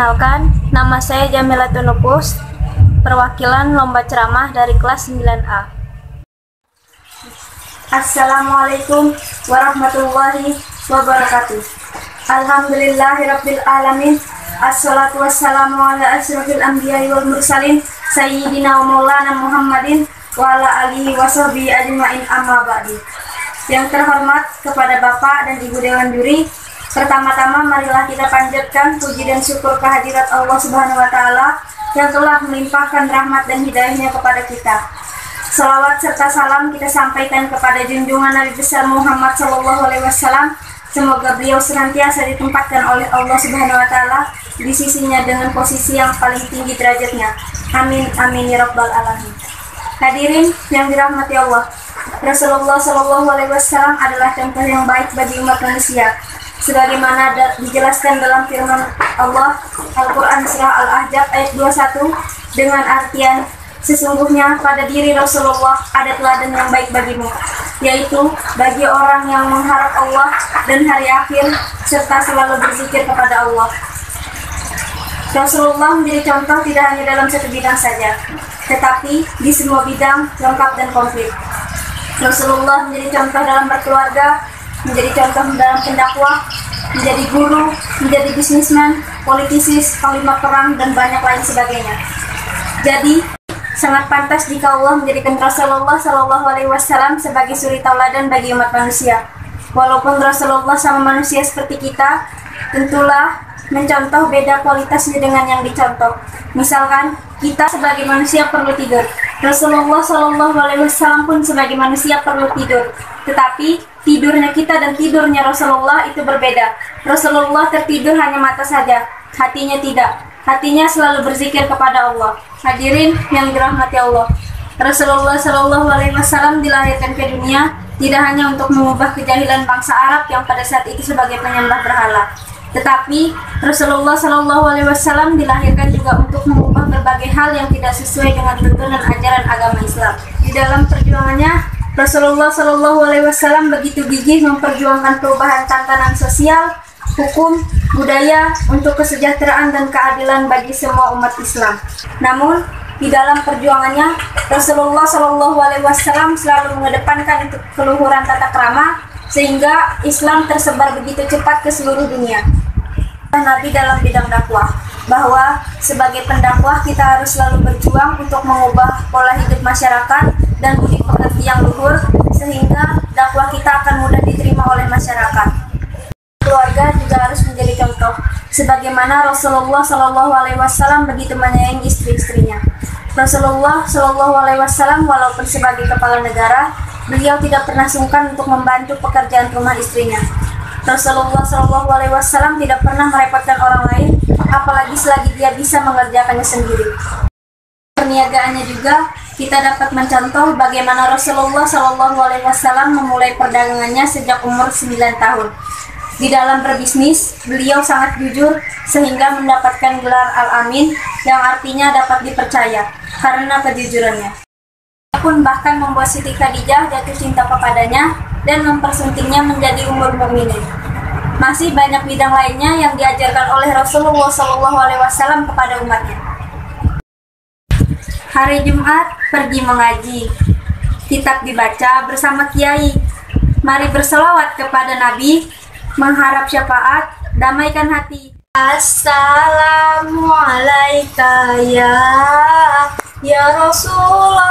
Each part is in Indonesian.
Perkenalkan, nama saya Jamilatun Nupus, perwakilan lomba ceramah dari kelas 9A. Assalamualaikum warahmatullahi wabarakatuh. Alhamdulillahirabbil alamin. Assalatu wassalamu ala asyrafil anbiya'i wal mursalin sayyidina wa maulana Muhammadin wa ala alihi wa sahbihi ajma'in, amma ba'di. Yang terhormat kepada Bapak dan Ibu Dewan Juri, pertama-tama marilah kita panjatkan puji dan syukur kehadirat Allah Subhanahu wa Ta'ala yang telah melimpahkan rahmat dan hidayahnya kepada kita. Salawat serta salam kita sampaikan kepada junjungan Nabi besar Muhammad SAW. Semoga beliau senantiasa ditempatkan oleh Allah Subhanahu wa Ta'ala di sisinya dengan posisi yang paling tinggi derajatnya. Amin amin ya rabbal alamin. Hadirin yang dirahmati Allah, Rasulullah SAW adalah contoh yang baik bagi umat manusia, sebagaimana dijelaskan dalam firman Allah Al-Quran Surah Al-Ahzab ayat 21 dengan artian, sesungguhnya pada diri Rasulullah ada teladan yang baik bagimu, yaitu bagi orang yang mengharap Allah dan hari akhir serta selalu berzikir kepada Allah. Rasulullah menjadi contoh tidak hanya dalam satu bidang saja, tetapi di semua bidang lengkap dan komplit. Rasulullah menjadi contoh dalam berkeluarga, menjadi contoh dalam pendakwah, menjadi guru, menjadi bisnismen, politisi, panglima perang, dan banyak lain sebagainya. Jadi, sangat pantas jika Allah menjadikan Rasulullah SAW sebagai suri tauladan bagi umat manusia. Walaupun Rasulullah sama manusia seperti kita, tentulah mencontoh beda kualitasnya dengan yang dicontoh. Misalkan, kita sebagai manusia perlu tidur. Rasulullah SAW pun sebagai manusia perlu tidur. Tetapi tidurnya kita dan tidurnya Rasulullah itu berbeda. Rasulullah tertidur hanya mata saja, hatinya tidak. Hatinya selalu berzikir kepada Allah. Hadirin yang dirahmati Allah, Rasulullah SAW dilahirkan ke dunia tidak hanya untuk mengubah kejahilan bangsa Arab yang pada saat itu sebagai penyembah berhala, tetapi Rasulullah SAW dilahirkan juga untuk mengubah berbagai hal yang tidak sesuai dengan tuntunan ajaran agama Islam. Di dalam perjuangannya, Rasulullah SAW begitu gigih memperjuangkan perubahan tatanan sosial, hukum, budaya untuk kesejahteraan dan keadilan bagi semua umat Islam. Namun, di dalam perjuangannya, Rasulullah SAW selalu mengedepankan keluhuran tata krama sehingga Islam tersebar begitu cepat ke seluruh dunia. Nabi dalam bidang dakwah, bahwa sebagai pendakwah kita harus selalu berjuang untuk mengubah pola hidup masyarakat dan budi pekerti yang luhur sehingga dakwah kita akan mudah diterima oleh masyarakat. Keluarga juga harus menjadi contoh, sebagaimana Rasulullah SAW begitu menyayangi istri-istrinya. Rasulullah SAW walaupun sebagai kepala negara, beliau tidak pernah sungkan untuk membantu pekerjaan rumah istrinya. Rasulullah SAW tidak pernah merepotkan orang lain, apalagi selagi dia bisa mengerjakannya sendiri. Perniagaannya juga kita dapat mencontoh bagaimana Rasulullah SAW memulai perdagangannya sejak umur 9 tahun. Di dalam berbisnis, beliau sangat jujur sehingga mendapatkan gelar Al-Amin yang artinya dapat dipercaya karena kejujurannya. Dia pun bahkan membuat Siti Khadijah jatuh cinta kepadanya dan mempersuntingnya menjadi Ummul Mukminin. Masih banyak bidang lainnya yang diajarkan oleh Rasulullah SAW kepada umatnya. Hari Jumat pergi mengaji, kitab dibaca bersama kiai. Mari berselawat kepada Nabi, mengharap syafaat, damaikan hati. Assalamualaikum ya Rasulullah.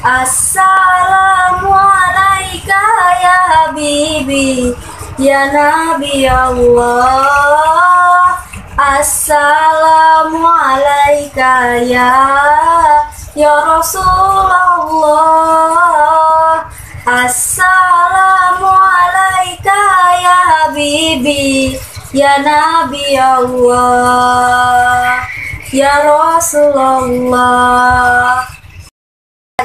Assalamualaikum ya Habibi, ya Nabi Allah. Assalamualaikum ya Rasulullah. Assalamualaikum ya Habibi, ya Nabi Allah, ya Rasulullah.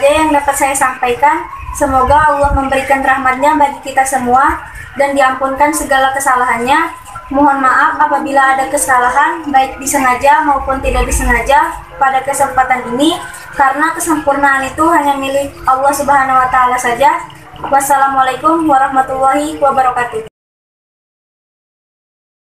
Ada yang dapat saya sampaikan, semoga Allah memberikan rahmatnya bagi kita semua dan diampunkan segala kesalahannya. Mohon maaf apabila ada kesalahan, baik disengaja maupun tidak disengaja pada kesempatan ini, karena kesempurnaan itu hanya milik Allah Subhanahu wa Ta'ala saja. Wassalamualaikum warahmatullahi wabarakatuh.